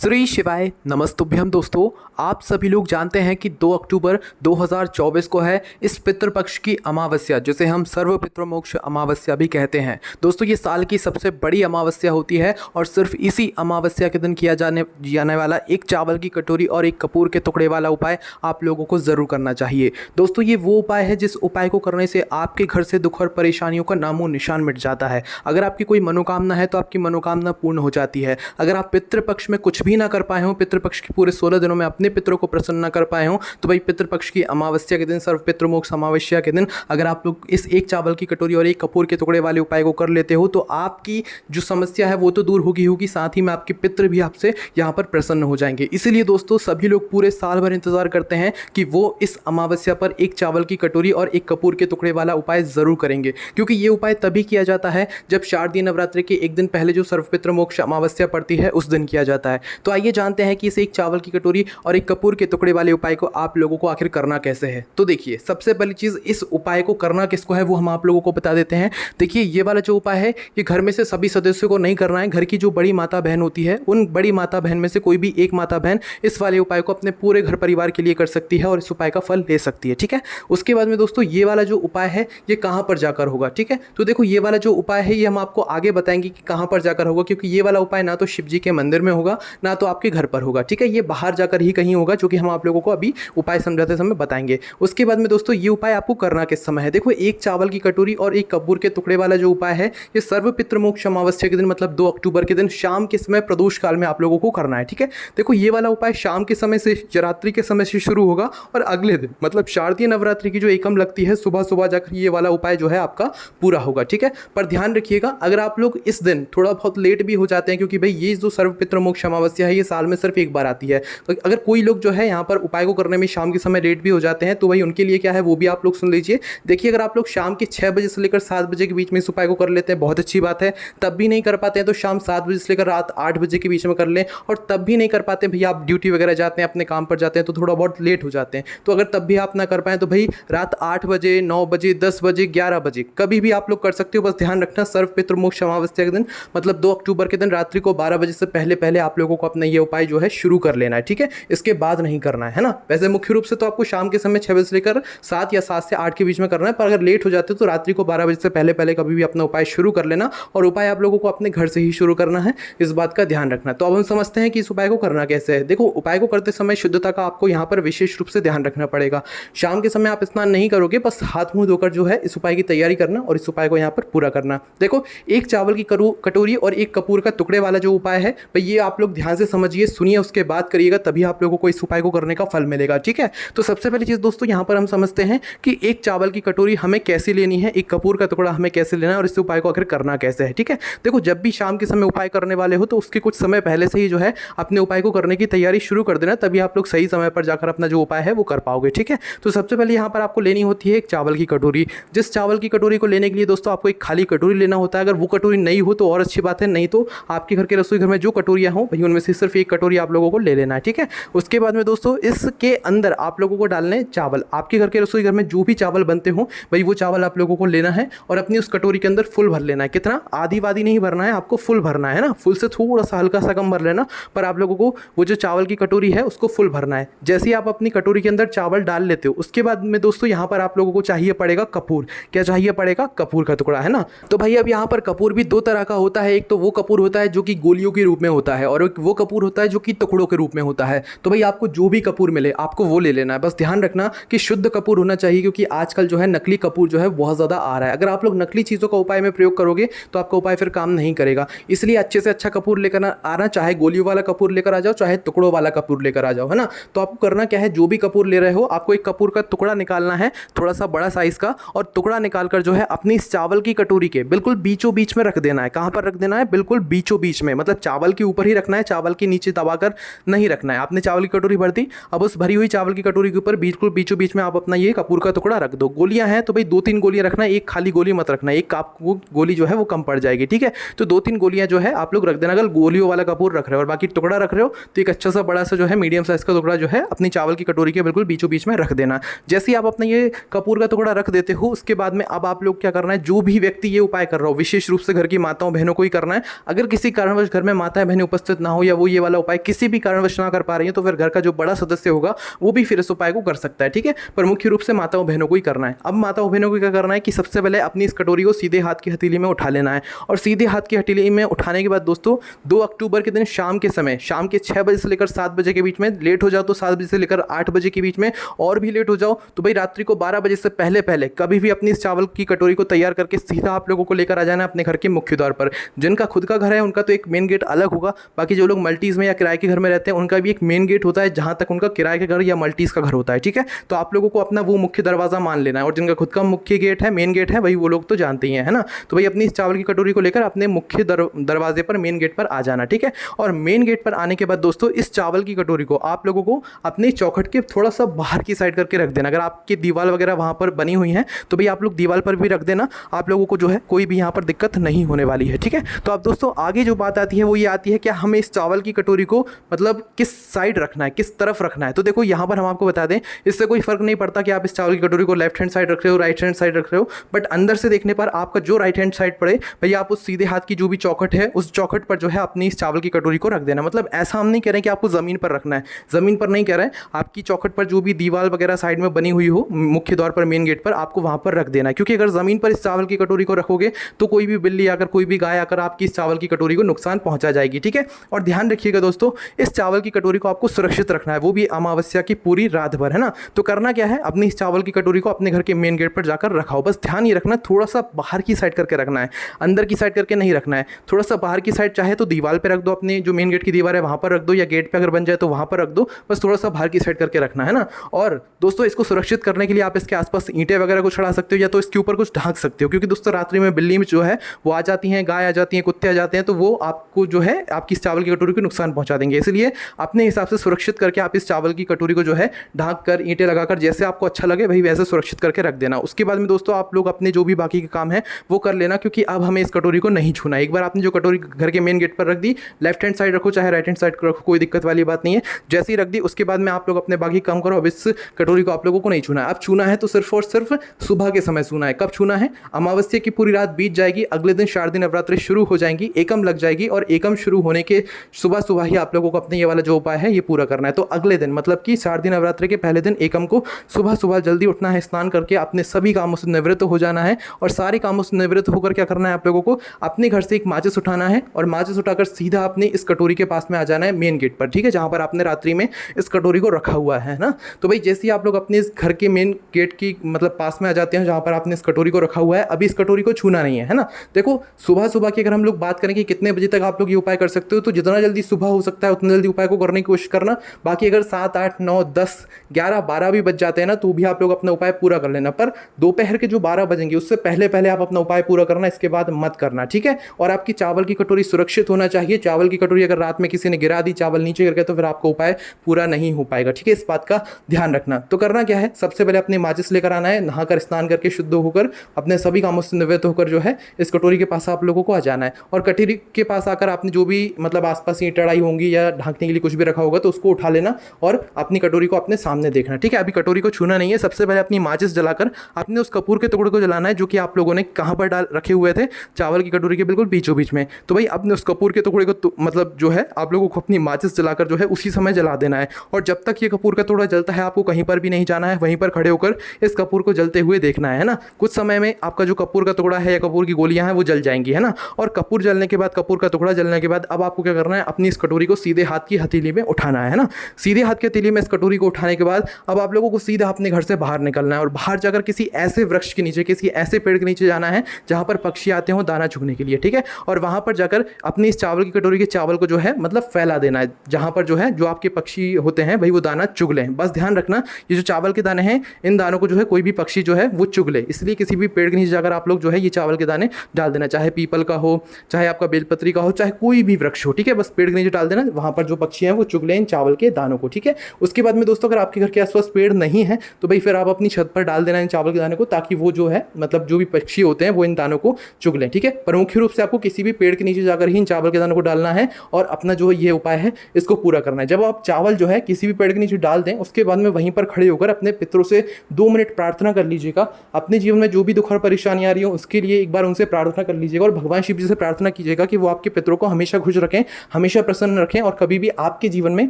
श्री शिवाय नमस्तुभ्यम। दोस्तों, आप सभी लोग जानते हैं कि 2 अक्टूबर 2024 को है इस पितृपक्ष की अमावस्या, जिसे हम सर्व पितृमोक्ष अमावस्या भी कहते हैं। दोस्तों, ये साल की सबसे बड़ी अमावस्या होती है और सिर्फ इसी अमावस्या के दिन किया जाने वाला एक चावल की कटोरी और एक कपूर के टुकड़े वाला उपाय आप लोगों को ज़रूर करना चाहिए। दोस्तों, ये वो उपाय है जिस उपाय को करने से आपके घर से दुख और परेशानियों का नामो निशान मिट जाता है। अगर आपकी कोई मनोकामना है तो आपकी मनोकामना पूर्ण हो जाती है। अगर आप पितृपक्ष में कुछ भी ना कर पाए हो, पितृपक्ष के पूरे 16 दिनों में अपने पितरों को प्रसन्न ना कर पाए हो, तो भाई पितृपक्ष की अमावस्या के दिन, सर्व पितृमोक्ष अमावस्या के दिन अगर आप लोग इस एक चावल की कटोरी और एक कपूर के टुकड़े वाले उपाय को कर लेते हो तो आपकी जो समस्या है वो तो दूर होगी, साथ ही में आपके पितृ भी आपसे यहाँ पर प्रसन्न हो जाएंगे। इसीलिए दोस्तों, सभी लोग पूरे साल भर इंतजार करते हैं कि वो इस अमावस्या पर एक चावल की कटोरी और एक कपूर के टुकड़े वाला उपाय जरूर करेंगे, क्योंकि ये उपाय तभी किया जाता है जब शारदीय नवरात्रि के एक दिन पहले जो सर्व पितृमोक्ष अमावस्या पड़ती है उस दिन किया जाता है। तो आइए जानते हैं कि इस एक चावल की कटोरी और एक कपूर के टुकड़े वाले उपाय को आप लोगों को आखिर करना कैसे है। तो देखिए, सबसे पहली चीज़, इस उपाय को करना किसको है वो हम आप लोगों को बता देते हैं। देखिए, ये वाला जो उपाय है ये घर में से सभी सदस्यों को नहीं करना है। घर की जो बड़ी माता बहन होती है, उन बड़ी माता बहन में से कोई भी एक माता बहन इस वाले उपाय को अपने पूरे घर परिवार के लिए कर सकती है और इस उपाय का फल ले सकती है। ठीक है। उसके बाद में दोस्तों, ये वाला जो उपाय है ये कहाँ पर जाकर होगा। ठीक है। तो देखो, ये वाला जो उपाय है ये हम आपको आगे बताएंगे कि कहाँ पर जाकर होगा, क्योंकि ये वाला उपाय ना तो शिव जी के मंदिर में होगा ना तो आपके घर पर होगा। ठीक है। ये बाहर जाकर ही कहीं होगा, जो कि हम आप लोगों को अभी उपाय समझाते समय बताएंगे। उसके बाद में दोस्तों, ये उपाय आपको करना किस समय है। देखो, एक चावल की कटोरी और एक कपूर के टुकड़े वाला जो उपाय है ये सर्व पितृमोक्ष अमावस्या के दिन, मतलब 2 अक्टूबर के दिन शाम के समय प्रदोष काल में आप लोगों को करना है। ठीक है। देखो, ये वाला उपाय शाम के समय से, रात्रि के समय से शुरू होगा और अगले दिन मतलब शारदीय नवरात्रि की जो एकम लगती है सुबह सुबह जाकर ये वाला उपाय जो है आपका पूरा होगा। ठीक है। पर ध्यान रखिएगा, अगर आप लोग इस दिन थोड़ा बहुत लेट भी हो जाते हैं, क्योंकि भाई ये जो सर्व पितृमोक्ष अमावस्या है ये साल में सिर्फ एक बार आती है, तो अगर कोई लोग जो है यहाँ पर उपाय को करने में शाम के समय लेट भी हो जाते हैं तो भाई उनके लिए क्या है वो भी आप लोग सुन लीजिए। देखिए, अगर आप लोग शाम के 6 बजे से लेकर 7 बजे के बीच में इस उपाय को कर लेते हैं, बहुत अच्छी बात है। तब भी नहीं कर पाते हैं तो शाम 7 बजे से लेकर रात 8 बजे के बीच में कर लें, और तब भी नहीं कर पाते भैया, आप ड्यूटी वगैरह जाते हैं, अपने काम पर जाते हैं तो थोड़ा बहुत लेट हो जाते हैं, तो अगर तब भी आप ना कर पाएँ तो भाई रात 8 बजे, 9 बजे, 10 बजे, 11 बजे कभी भी आप लोग कर सकते हो। बस ध्यान रखना, सर्व पितृमोक्ष अमावस्या के दिन मतलब 2 अक्टूबर के दिन रात्रि को 12 बजे से पहले पहले आप लोगों को अपना ये उपाय जो है शुरू कर लेना है। ठीक है। इसके बाद नहीं करना है ना। वैसे मुख्य रूप से तो आपको शाम के समय 6 बजे से लेकर 7 या 7 से 8 के बीच में करना है, पर अगर लेट हो जाते हो तो रात्रि को 12 बजे से पहले पहले कभी भी अपना उपाय शुरू कर लेना, और उपाय आप लोगों को अपने घर से ही शुरू करना है, इस बात का ध्यान रखना। तो अब हम समझते हैं कि इस उपाय को करना कैसे है। देखो, उपाय को करते समय शुद्धता का आपको यहाँ पर विशेष रूप से ध्यान रखना पड़ेगा। शाम के समय आप स्नान नहीं करोगे, बस हाथ मुंह धोकर जो है इस उपाय की तैयारी करना और इस उपाय को यहाँ पर पूरा करना। देखो, एक चावल की कटोरी और एक कपूर का टुकड़े वाला जो उपाय है भाई ये आप लोग ध्यान से समझिए, सुनिए, उसके बाद करिएगा, तभी आप लोगों को इस उपाय को करने का फल मिलेगा। ठीक है। तो सबसे पहली चीज़ दोस्तों, यहाँ पर हम समझते हैं कि एक चावल की कटोरी हमें कैसे लेनी है, एक कपूर का टुकड़ा हमें कैसे लेना है और इस उपाय को आखिर करना कैसे है। ठीक है। देखो, जब भी शाम के समय उपाय करने वाले हो तो उसके कुछ समय पहले से ही जो है अपने उपाय को करने की तैयारी शुरू कर देना, तभी आप लोग सही समय पर जाकर अपना जो उपाय है वो कर पाओगे। ठीक है। तो सबसे पहले यहाँ पर आपको लेनी होती है एक चावल की कटोरी। जिस चावल की कटोरी को लेने के लिए दोस्तों आपको एक खाली कटोरी लेना होता है। अगर वो कटोरी नहीं हो तो और अच्छी बात है, नहीं तो आपके घर के रसोई घर में जो कटोरियाँ हों भाई उनमें से सिर्फ एक कटोरी आप लोगों को ले लेना है। ठीक है। उसके बाद में दोस्तों इसके अंदर आप लोगों को डालने चावल। आपके घर के रसोई घर में जो भी चावल बनते हो भाई वो चावल आप लोगों को लेना है और अपनी उस कटोरी के अंदर फुल भर लेना है। कितना, आधी वादी नहीं भरना है, आपको फुल भरना है ना। फुल से थोड़ा सा हल्का सा कम भर लेना, पर आप लोगों को वो जो चावल की कटोरी है उसको फुल भरना है। जैसे ही आप अपनी कटोरी के अंदर चावल डाल लेते हो उसके बाद में दोस्तों यहाँ पर आप लोगों को चाहिए पड़ेगा कपूर। क्या चाहिए पड़ेगा? कपूर का टुकड़ा, है ना। तो भाई अब यहाँ पर कपूर भी 2 तरह का होता है। एक तो वो कपूर होता है जो कि गोलियों के रूप में होता है, और एक वो कपूर होता है जो कि टुकड़ों के रूप में होता है। तो भाई आपको जो भी कपूर मिले आपको वो ले लेना है। बस ध्यान रखना कि शुद्ध कपूर होना चाहिए, क्योंकि आजकल जो है नकली कपूर जो है बहुत ज़्यादा आ रहा है। अगर आप लोग नकली चीज़ों का उपाय में प्रयोग करोगे तो आपका उपाय फिर काम नहीं करेगा। इसलिए अच्छे से अच्छा कपूर लेकर आना, चाहे गोलियों वाला कपूर लेकर आ जाओ चाहे टुकड़ों वाला कपूर लेकर आ जाओ, है ना। तो आपको करना क्या है, जो भी कपूर ले रहे हो आपको एक कपूर का टुकड़ा निकालना है, थोड़ा सा बड़ा साइज का, और टुकड़ा निकालकर जो है अपनी इस चावल की कटोरी के बिल्कुल बीचों बीच में रख देना है। कहाँ पर रख देना है? बिल्कुल बीचों बीच में, मतलब चावल के ऊपर ही रखना है, चावल के नीचे दबाकर नहीं रखना है। आपने चावल की कटोरी भर दी, अब उस भरी हुई चावल की कटोरी के ऊपर बिल्कुल बीचों बीच में आप अपना ये कपूर का टुकड़ा रख दो। गोलियां हैं तो भाई 2-3 गोलियां रखना है, एक खाली गोली मत रखना, एक आपको गोली जो है वो कम पड़ जाएगी। ठीक है। तो 2-3 गोलियां जो है आप लोग रख देना। अगर गोलियों वाला कपूर रख रहे हो और बाकी टुकड़ा रख रहे हो तो एक अच्छा सा बड़ा सा जो है मीडियम साइज का टुकड़ा जो है अपनी चावल की कटोरी के बिल्कुल बीचों बीच में रख देना। जैसे ही आप अपना ये कपूर का टुकड़ा रख देते हो उसके बाद में अब आप लोग क्या करना है, जो भी व्यक्ति ये उपाय कर रहा हो, विशेष रूप से घर की माताओं बहनों को ही करना है। अगर किसी कारणवश घर में माताएं बहनें उपस्थित ना हो या या वो ये वाला उपाय किसी भी कारणवश ना कर पा रही हैं तो फिर घर का जो बड़ा सदस्य होगा वो भी फिर इस उपाय को कर सकता है, ठीक है। पर मुख्य रूप से माताओं बहनों को ही करना है। अब माताओं बहनों को क्या करना है कि सबसे पहले अपनी इस कटोरी को सीधे हाथ की हथेली में उठा लेना है, और सीधे हाथ की हथेली में उठाने के बाद दोस्तों 2 अक्टूबर के दिन शाम के समय, शाम के 6 बजे से लेकर 7 बजे के बीच में, लेट हो जाओ तो 7 बजे से लेकर 8 बजे के बीच में, और भी लेट हो जाओ तो भाई रात्रि को 12 बजे से पहले पहले कभी भी अपनी इस चावल की कटोरी को तैयार करके सीधा आप लोगों को लेकर आ जाना है अपने घर के मुख्य द्वार पर। जिनका खुद का घर है उनका तो एक मेन गेट अलग होगा, बाकी जो लोग मल्टीज़ में या किराए के घर में रहते हैं उनका भी एक मेन गेट होता है जहां तक उनका किराए के घर या मल्टीज़ का घर होता है, ठीक है। तो आप लोगों को अपना वो मुख्य दरवाज़ा मान लेना है, और जिनका खुद का मुख्य गेट है, मेन गेट है, भाई वो लोग तो जानते ही हैं, है ना। तो भाई अपनी इस चावल की कटोरी को लेकर अपने मुख्य दरवाजे पर, मेन गेट पर आ जाना, ठीक है। और मेन गेट पर आने के बाद दोस्तों इस चावल की कटोरी को आप लोगों को अपने चौखट के थोड़ा सा बाहर की साइड करके रख देना। अगर आपकी दीवार वगैरह वहाँ पर बनी हुई है तो भाई आप लोग दीवार पर भी रख देना, आप लोगों को जो है कोई भी यहाँ पर दिक्कत नहीं होने वाली है, ठीक है। तो अब दोस्तों आगे जो बात आती है वो ये आती है कि हमें इस चावल की कटोरी को मतलब किस साइड रखना है, किस तरफ रखना है। तो देखो यहाँ पर हम आपको बता दें, इससे कोई फर्क नहीं पड़ता कि आप इस चावल की कटोरी को लेफ्ट हैंड साइड रख रहे हो, राइट हैंड साइड रख रहे हो, बट अंदर से देखने पर आपका जो राइट हैंड साइड पड़े भैया आप उस सीधे हाथ की जो भी चौखट है उस चौखट पर जो है अपनी इस चावल की कटोरी को रख देना। मतलब ऐसा हम नहीं कह रहे कि आपको ज़मीन पर रखना है, ज़मीन पर नहीं कह रहे हैं, आपकी चौखट पर जो भी दीवार वगैरह साइड में बनी हुई हो मुख्य द्वार पर, मेन गेट पर, आपको वहाँ पर रख देना है। क्योंकि अगर ज़मीन पर इस चावल की कटोरी को रखोगे तो कोई भी बिल्ली आकर, कोई भी गाय आकर आपकी इस चावल की कटोरी को नुकसान पहुँचा जाएगी, ठीक है। और ध्यान रखिएगा दोस्तों, इस चावल की कटोरी को आपको सुरक्षित रखना है, वो भी अमावस्या की पूरी रात भर, है ना। तो करना क्या है, अपनी इस चावल की कटोरी को अपने घर के मेन गेट पर जाकर रखाओ। बस ध्यान ये रखना थोड़ा सा बाहर की साइड करके रखना है, अंदर की साइड करके नहीं रखना है। थोड़ा सा बाहर की साइड, चाहे तो दीवार पे रख दो, अपने जो मेन गेट की दीवार है वहाँ पर रख दो, या गेट पे अगर बन जाए तो वहाँ पर रख दो, बस थोड़ा सा बाहर की साइड करके रखना है ना। और दोस्तों इसको सुरक्षित करने के लिए आप इसके आसपास ईंटें वगैरह को चढ़ा सकते हो, या तो इसके ऊपर कुछ ढांक सकते हो, क्योंकि दोस्तों रात्रि में बिल्ली में जो है वो आ जाती हैं, गाय आ जाती हैं, कुत्ते आ जाते हैं, तो वो आपको जो है आपकी इस चावल की कटोरी को नुकसान पहुँचा देंगे। इसलिए अपने हिसाब से सुरक्षित करके आप इस चावल की कटोरी को जो है ढांक कर, ईंटें लगाकर, जैसे आपको अच्छा लगे भाई वैसे सुरक्षित करके रख देना। उसके बाद में दोस्तों आप लोग अपने जो भी बाकी के काम है वो कर लेना, क्योंकि अब हमें इस कटोरी को नहीं छूना है। एक बार आपने जो कटोरी घर के मेन गेट पर रख दी, लेफ्ट हैंड साइड रखो चाहे राइट हैंड साइड रखो, कोई दिक्कत वाली बात नहीं है। जैसे ही रख दी उसके बाद में आप लोग अपने बाकी काम करो। अब इस कटोरी को आप लोगों को नहीं छूना है। अब छूना है तो सिर्फ और सिर्फ सुबह के समय छूना है। कब छूना है, अमावस्या की पूरी रात बीत जाएगी, अगले दिन शारदीय नवरात्रि शुरू हो जाएंगी, एकम लग जाएगी, और एकम शुरू होने के सुबह सुबह ही आप लोगों को अपने ये वाला जो उपाय है ये पूरा करना है। तो अगले दिन मतलब कि शारदीय नवरात्रि के पहले दिन एकम को सुबह सुबह जल्दी उठना है, स्नान करके अपने सभी कामों से निवृत्त हो जाना है, और सारे कामों से निवृत्त होकर क्या करना है आप लोगों को, अपने घर से एक माचिस उठाना है, और माचिस उठाकर सीधा अपने इस कटोरी के पास में आ जाना है मेन गेट पर, ठीक है, जहां पर आपने रात्रि में इस कटोरी को रखा हुआ है ना। तो भाई जैसे ही आप लोग अपने इस घर के मेन गेट की मतलब पास में आ जाते हैं जहां पर आपने इस कटोरी को रखा हुआ है, अभी इस कटोरी को छूना नहीं है ना। देखो सुबह सुबह की अगर हम लोग बात करें कि कितने बजे तक आप लोग ये उपाय कर सकते हो, तो जितना जल्दी सुबह हो सकता है उतना जल्दी उपाय को करने की कोशिश करना। बाकी अगर 7, 8, 9, 10, 11, 12 भी बज जाते हैं ना तो भी आप लोग अपना उपाय पूरा कर लेना, पर दोपहर के जो 12 बजेंगे उससे पहले पहले आप अपना उपाय पूरा करना, इसके बाद मत करना, ठीक है। और आपकी चावल की कटोरी सुरक्षित होना चाहिए। चावल की कटोरी अगर रात में किसी ने गिरा दी, चावल नीचे गिर गया, तो फिर आपका उपाय पूरा नहीं हो पाएगा, ठीक है। इस बात का ध्यान रखना। तो करना क्या है, सबसे पहले अपने माचिस लेकर आना है, नहाकर स्नान करके शुद्ध होकर अपने सभी कामों से निवृत्त होकर जो है इस कटोरी के पास आप लोगों को आ जाना है, और कटोरी के पास आकर आपने जो भी मतलब आसपास ईंट अड़ाई होंगी या ढांकने के लिए कुछ भी रखा होगा तो उसको उठा लेना, और अपनी कटोरी को अपने सामने देखना, ठीक है। अभी कटोरी को छूना नहीं है। सबसे पहले अपनी माचिस जलाकर आपने उस कपूर के टुकड़े को जलाना है जो कि आप लोगों ने कहाँ पर डाल रखे हुए थे, चावल की कटोरी के बिल्कुल बीचों बीच में। तो भाई अपने उस कपूर के टुकड़े को मतलब जो है आप लोगों को अपनी माचिस जलाकर जो है उसी समय जला देना है, और जब तक ये कपूर का टुकड़ा जलता है आपको कहीं पर भी नहीं जाना है, वहीं पर खड़े होकर इस कपूर को जलते हुए देखना है ना। कुछ समय में आपका जो कपूर का टुकड़ा है या कपूर की गोलियां हैं वो जल जाएंगी, है ना। और कपूर जलने के बाद, कपूर का टुकड़ा जलने के बाद अब आपको क्या करना है, अपनी इस कटोरी को सीधे हाथ की हथेली में उठाना है ना। सीधे हाथ की हथेली में इस कटोरी को उठाने के बाद अब आप लोगों को सीधा अपने घर से बाहर निकलना है, और बाहर जाकर किसी ऐसे वृक्ष के नीचे, किसी ऐसे पेड़ के नीचे जाना है जहां पर पक्षी आते हो दाना चुगने के लिए, ठीक है। और वहां पर जाकर अपनी इस चावल की कटोरी के चावल को जो है मतलब फैला देना है, जहां पर जो है जो आपके पक्षी होते हैं भाई वो दाना चुग लें। बस ध्यान रखना ये जो चावल के दाने हैं इन दानों को जो है कोई भी पक्षी जो है वो चुग ले, इसलिए किसी भी पेड़ के नीचे जाकर आप लोग जो है ये चावल के दाने डाल देना, चाहे पीपल का हो, चाहे आपका बेलपत्री का हो, चाहे कोई भी वृक्ष हो, ठीक है। बस पेड़ के नीचे डाल देना, वहां पर जो पक्षी हैं वो चुग लें इन चावल के दानों को, ठीक है। उसके बाद में दोस्तों अगर आपके घर के आसपास पेड़ नहीं है तो भाई फिर आप अपनी छत पर डाल देना इन चावल के दाने को, ताकि वो जो है मतलब जो भी पक्षी होते हैं वो इन दानों को चुग लें, ठीक है। पर मुख्य रूप से आपको किसी भी पेड़ के नीचे जाकर ही इन चावल के दानों को डालना है, और अपना जो ये उपाय है इसको पूरा करना है। जब आप चावल जो है किसी भी पेड़ के नीचे डाल दें उसके बाद में वहीं पर खड़े होकर अपने पितरों से 2 मिनट प्रार्थना कर लीजिएगा। अपने जीवन में जो भी दुख और परेशानी आ रही हो उसके लिए एक बार उनसे प्रार्थना कर लीजिएगा, और भगवान शिव जी से प्रार्थना कीजिएगा कि वो आपके पितरों को हमेशा खुश रखें, हमेशा प्रसन्न रखें और कभी भी आपके जीवन में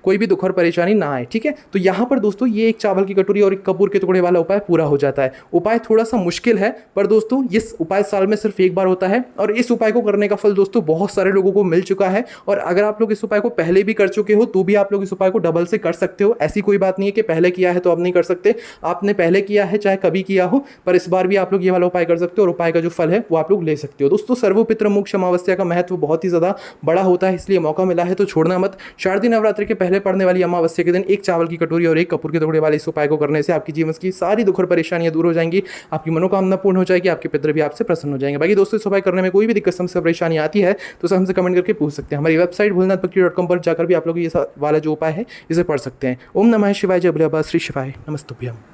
कोई भी दुख और परेशानी ना आए। ठीक है, तो यहाँ पर दोस्तों ये एक चावल की कटोरी और एक कपूर के टुकड़े वाला उपाय पूरा हो जाता है। उपाय थोड़ा सा मुश्किल है, पर दोस्तों इस उपाय साल में सिर्फ एक बार होता है और इस उपाय को करने का फल दोस्तों बहुत सारे लोगों को मिल चुका है। और अगर आप लोग इस उपाय को पहले भी कर चुके हो तो भी आप लोग इस उपाय को डबल से कर सकते हो। ऐसी कोई बात नहीं है कि पहले किया है तो अब नहीं कर सकते। आपने पहले किया है चाहे कभी किया हो, पर इस बार भी आप लोग ये वाला उपाय कर सकते हो और उपाय का जो फल है वो आप लोग ले सकते हो। दोस्तों सर्वपित्र मोक्ष अमावस्या का महत्व बहुत ही ज़्यादा बड़ा होता है, इसलिए मौका मिला है तो छोड़ना मत। शारदीय नवरात्रि के पहले पड़ने वाली अमावस्या के दिन एक चावल की कटोरी और एक कपूर के टुकड़े वाले इस उपाय को करने से आपकी जीवन की सारी दुख और परेशानियां दूर हो जाएंगी, आपकी मनोकामना पूर्ण हो जाएगी, आपके पितृ भी आपसे प्रसन्न हो जाएंगे। बाकी दोस्तों इस उपाय करने में कोई भी दिक्कत समस्या परेशानी आती है तो सब हमसे कमेंट करके पूछ सकते हैं। हमारी वेबसाइट भोलेनाथभक्ति.com पर जाकर भी आप लोग ये वाला जो उपाय है इसे पढ़ सकते हैं। ओम नमः शिवाय, जय भोले बाबा, श्री शिवाय नमस्तुभ्यम।